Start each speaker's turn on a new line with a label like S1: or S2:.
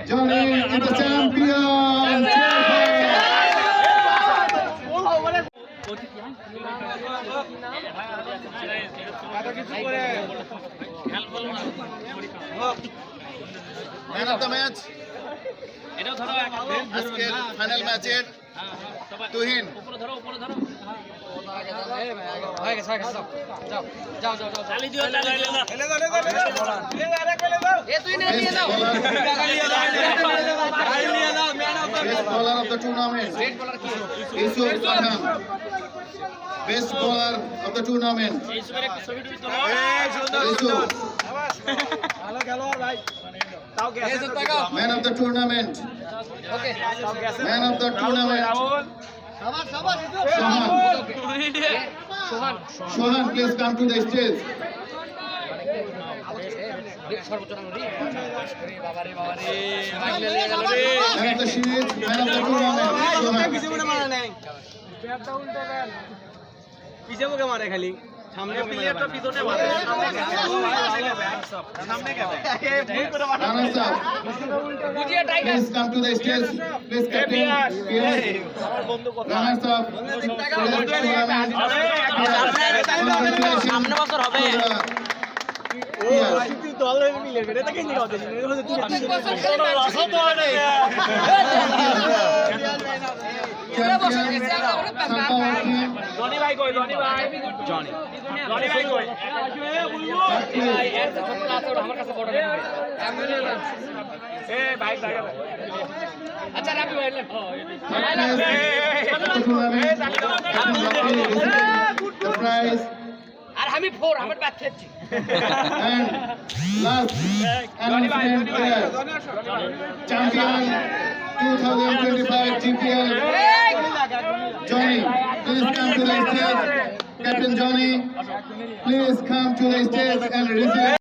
S1: Johnny is the champion. Man of the match. আজকের final ম্যাচের Tuhin. Best bowler of the tournament, Yusuf Pathan. Best bowler of the tournament, Yusuf. Man of the tournament, man of the tournament, Sohan, please come to the stage. Man of the series, man of the tournament, Sohan.
S2: পিছে মুখে মারে খালি সামনে প্লেয়ারটা পিছনে মারে সামনে কেন
S1: Runners up, please come to the stage. Please captain, runners up.
S2: সামনে বছর হবে দল মিলে এটা থেকে নিয়ে হচ্ছে জনি ভাই কই জনি ভাই জনি জনি ভাই কই আমার কাছে বড় এ ভাই ভাই আচ্ছা রাখি ভাই
S1: Prize.
S2: আর আমি ফোর আমার ব্যাট খেলছি
S1: And last announcement player, champion 2025 GPL, Johnny. Please come to the stage. Captain Johnny, please come to the stage and receive.